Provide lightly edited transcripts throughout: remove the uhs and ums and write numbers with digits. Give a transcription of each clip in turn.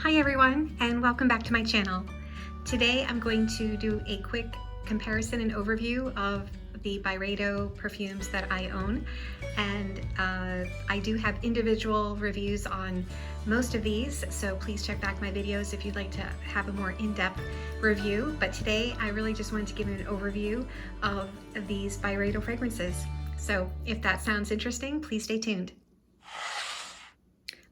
Hi everyone, and welcome back to my channel. Today I'm going to do a quick comparison and overview of the BYREDO perfumes that I own, and I do have individual reviews on most of these, so please check back my videos if you'd like to have a more in-depth review. But today I really just wanted to give you an overview of these BYREDO fragrances. So if that sounds interesting, please stay tuned.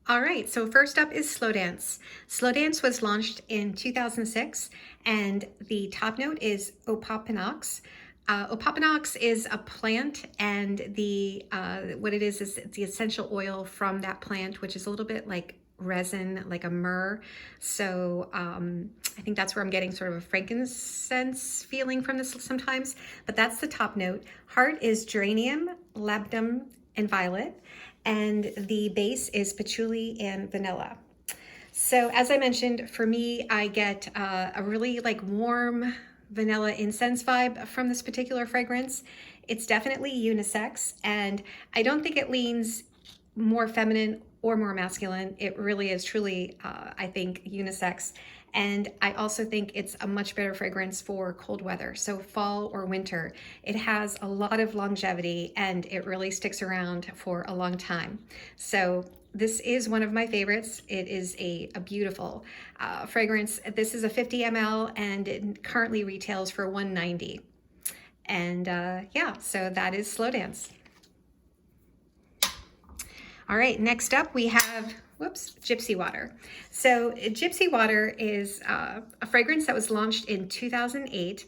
All right, so first up is Slow Dance. Slow Dance was launched in 2006, and the top note is Opopanox. Opopanox is a plant, and what it is the essential oil from that plant, which is a little bit like resin, like a myrrh. So I think that's where I'm getting sort of a frankincense feeling from this sometimes, but that's the top note. Heart is geranium, labdanum, and violet, and the base is patchouli and vanilla. So as I mentioned, for me, I get a really like warm vanilla incense vibe from this particular fragrance. It's definitely unisex, and I don't think it leans more feminine or more masculine. It really is truly, I think, unisex. And I also think it's a much better fragrance for cold weather, so fall or winter. It has a lot of longevity and it really sticks around for a long time. So this is one of my favorites. It is a beautiful fragrance. This is a 50 ml and it currently retails for $190. And yeah, so that is Slow Dance. All right, next up we have, Gypsy Water. So Gypsy Water is a fragrance that was launched in 2008.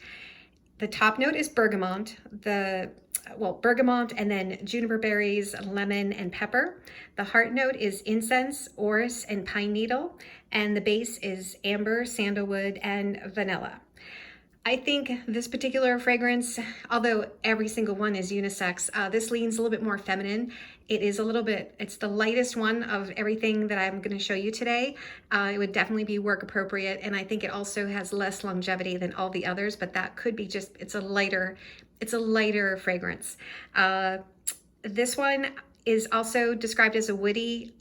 The top note is bergamot, bergamot and then juniper berries, lemon, and pepper. The heart note is incense, orris, and pine needle. And the base is amber, sandalwood, and vanilla. I think this particular fragrance, although every single one is unisex, this leans a little bit more feminine. It is a little bit, it's the lightest one of everything that I'm going to show you today. It would definitely be work appropriate, and I think it also has less longevity than all the others, but that could be just, it's a lighter fragrance. This one is also described as a woody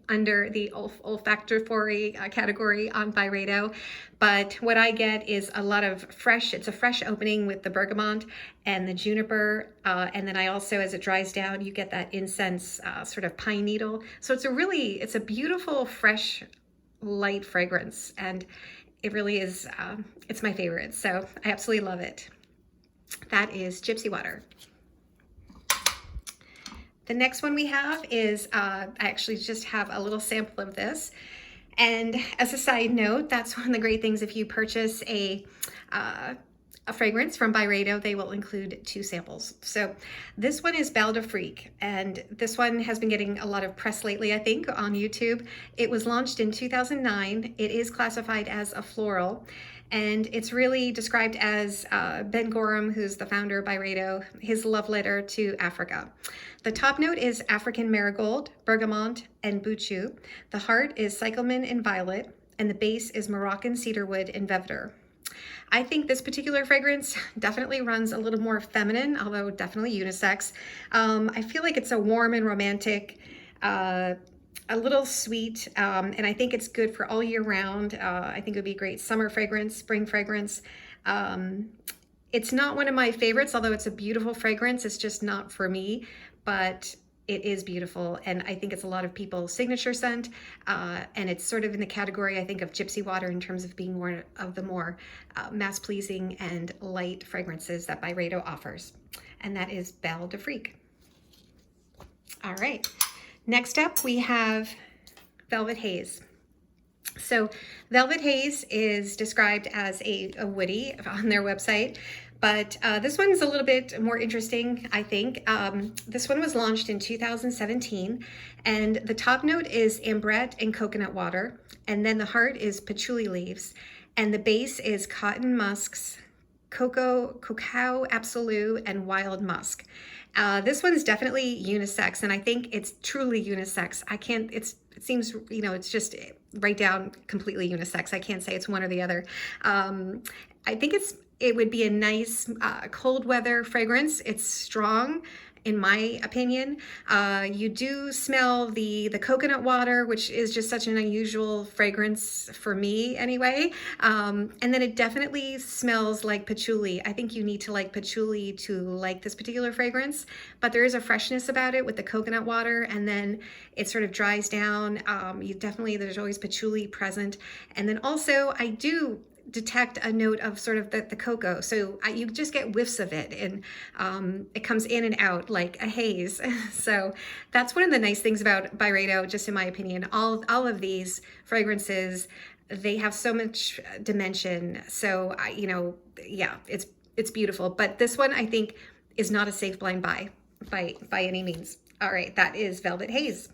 under the olfactory category on BYREDO, but what I get is a lot of fresh, it's a fresh opening with the bergamot and the juniper, and then I also, as it dries down, you get that incense sort of pine needle. So it's a beautiful, fresh, light fragrance, and it really is, it's my favorite, so I absolutely love it. That is Gypsy Water. The next one we have is, I actually just have a little sample of this. And as a side note, that's one of the great things. If you purchase a fragrance from BYREDO, they will include 2 samples. So this one is Belle de Freak, and this one has been getting a lot of press lately, I think, on YouTube. It was launched in 2009. It is classified as a floral, and it's really described as Ben Gorham, who's the founder of BYREDO, his love letter to Africa. The top note is African marigold, bergamot, and buchu. The heart is cyclamen and violet, and the base is Moroccan cedarwood and vetiver. I think this particular fragrance definitely runs a little more feminine, although definitely unisex. I feel like it's a warm and romantic, a little sweet, and I think it's good for all year round. I think it would be a great summer fragrance, spring fragrance. It's not one of my favorites, although it's a beautiful fragrance. It's just not for me, but it is beautiful, and I think it's a lot of people's signature scent, and it's sort of in the category, I think, of Gypsy Water in terms of being one of the more mass-pleasing and light fragrances that BYREDO offers, and that is Belle de Freak. All right, next up we have Velvet Haze. So Velvet Haze is described as a woody on their website, but this one's a little bit more interesting, I think. This one was launched in 2017, and the top note is ambrette and coconut water, and then the heart is patchouli leaves, and the base is cotton musks, cacao absolute, and wild musk. This one's definitely unisex, and I think it's truly unisex. It seems, it's just right down completely unisex. I can't say it's one or the other. I think it would be a nice cold weather fragrance. It's strong. in my opinion. You do smell the coconut water, which is just such an unusual fragrance for me anyway. And then it definitely smells like patchouli. I think you need to like patchouli to like this particular fragrance, but there is a freshness about it with the coconut water, and then it sort of dries down. There's always patchouli present. And then also I do detect a note of sort of the cocoa. So you just get whiffs of it, and it comes in and out like a haze. So that's one of the nice things about BYREDO, just in my opinion. All of these fragrances, they have so much dimension. So yeah, it's beautiful. But this one I think is not a safe blind buy by any means. All right, that is Velvet Haze.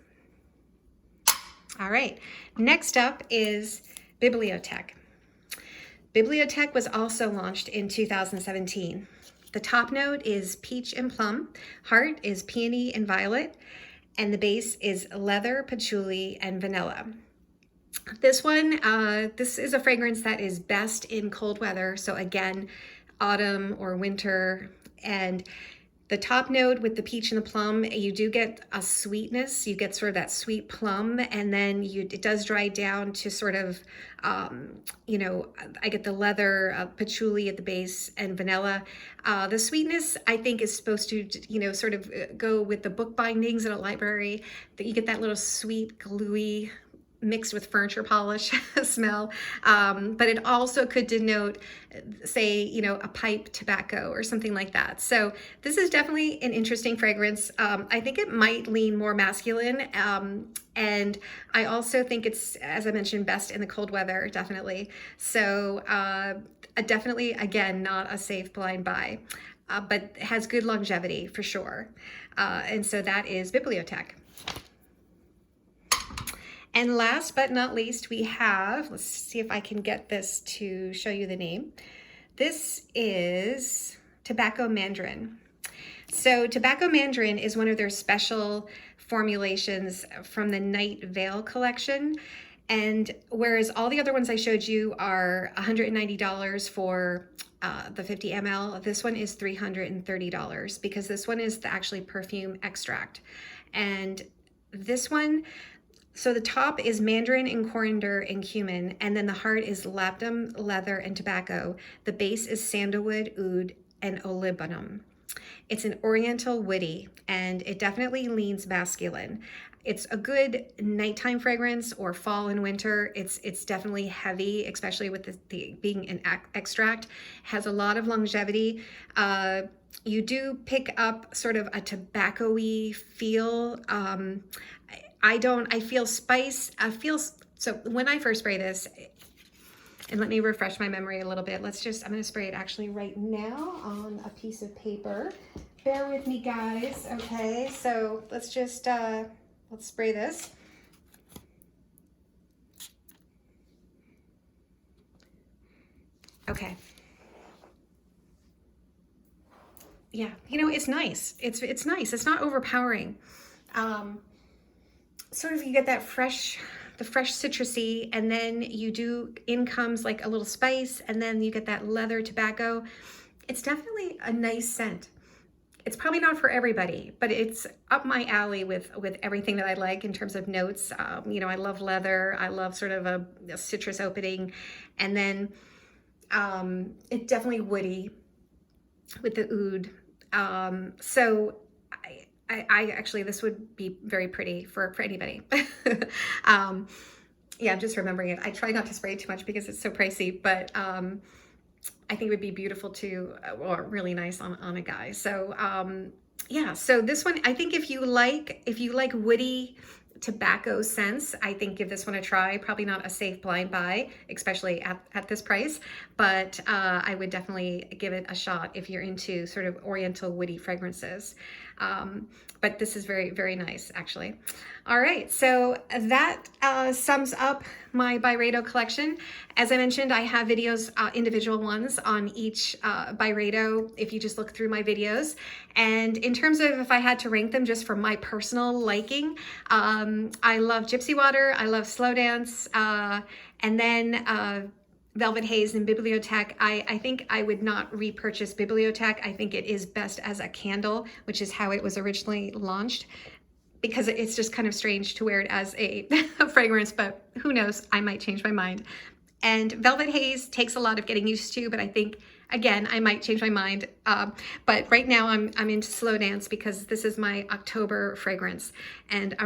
All right, next up is Bibliotheque. Bibliotheque was also launched in 2017. The top note is peach and plum, heart is peony and violet, and the base is leather, patchouli, and vanilla. This one, this is a fragrance that is best in cold weather. So again, autumn or winter. And the top note with the peach and the plum, you do get a sweetness. You get sort of that sweet plum, and then it does dry down to sort of, I get the leather, patchouli at the base, and vanilla. The sweetness, I think, is supposed to, sort of go with the book bindings in a library. That you get that little sweet, gluey, mixed with furniture polish smell, but it also could denote, say, a pipe tobacco or something like that. So this is definitely an interesting fragrance. I think it might lean more masculine, and I also think it's, as I mentioned, best in the cold weather, definitely. So definitely, again, not a safe blind buy, but has good longevity for sure. And so that is Bibliotheque. And last but not least, we have, let's see if I can get this to show you the name. This is Tobacco Mandarin. So Tobacco Mandarin is one of their special formulations from the Night Veil collection. And whereas all the other ones I showed you are $190 for the 50 ml, this one is $330 because this one is actually perfume extract. And this one, so the top is mandarin and coriander and cumin, and then the heart is labdanum, leather, and tobacco. The base is sandalwood, oud, and olibanum. It's an oriental woody, and it definitely leans masculine. It's a good nighttime fragrance or fall and winter. It's definitely heavy, especially with the being an extract. Has a lot of longevity. You do pick up sort of a tobacco-y feel. I feel spice. So when I first spray this, and let me refresh my memory a little bit. I'm going to spray it actually right now on a piece of paper. Bear with me, guys. Okay, so let's just, let's spray this. Okay. Yeah, it's nice. It's nice. It's not overpowering. Sort of you get that the fresh citrusy, and then in comes like a little spice, and then you get that leather tobacco. It's definitely a nice scent. It's probably not for everybody, but it's up my alley with everything that I like in terms of notes. I love leather. I love sort of a citrus opening, and then it's definitely woody with the oud. So I actually, this would be very pretty for anybody. Yeah, I'm just remembering it. I try not to spray it too much because it's so pricey, but I think it would be beautiful too, or really nice on a guy. So yeah, so this one, I think if you like woody tobacco scents, I think give this one a try. Probably not a safe blind buy, especially at this price, but I would definitely give it a shot if you're into sort of oriental woody fragrances. But this is very, very nice, actually. All right, so that sums up my BYREDO collection. As I mentioned, I have videos, individual ones on each BYREDO, if you just look through my videos. And in terms of if I had to rank them just for my personal liking, I love Gypsy Water, I love Slow Dance, and then Velvet Haze in Bibliotheque. I think I would not repurchase Bibliotheque. I think it is best as a candle, which is how it was originally launched, because it's just kind of strange to wear it as a fragrance, but who knows, I might change my mind. And Velvet Haze takes a lot of getting used to, but I think, again, I might change my mind. But right now I'm into Slow Dance because this is my October fragrance. And I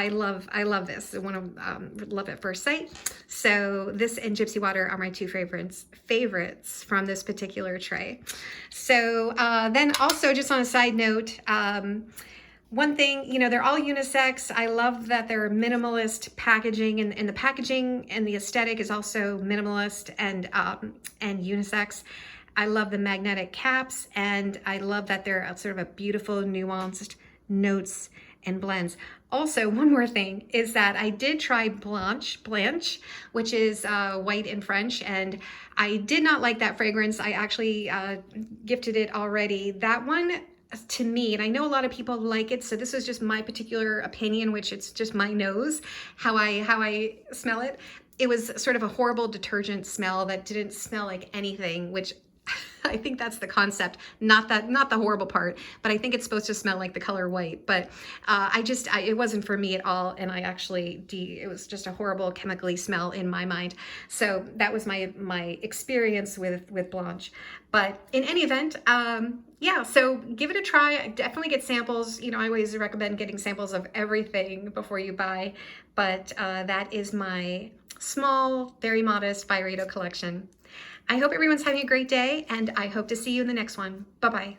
love this. I want to love at first sight. So this and Gypsy Water are my two favorites from this particular tray. So then also, just on a side note, one thing, you know, they're all unisex. I love that they're minimalist packaging, and the packaging and the aesthetic is also minimalist and unisex. I love the magnetic caps, and I love that they're sort of a beautiful, nuanced notes and blends. Also, one more thing is that I did try Blanche, which is white in French, and I did not like that fragrance. I actually gifted it already. That one, to me, and I know a lot of people like it, so this is just my particular opinion, which it's just my nose, how I smell it. It was sort of a horrible detergent smell that didn't smell like anything, which I think that's the concept, not the horrible part, but I think it's supposed to smell like the color white. But it wasn't for me at all, and it was just a horrible chemically smell in my mind. So that was my experience with Blanche. But in any event, yeah, so give it a try. Definitely get samples. You know, I always recommend getting samples of everything before you buy. But that is my small, very modest BYREDO collection. I hope everyone's having a great day, and I hope to see you in the next one. Bye-bye.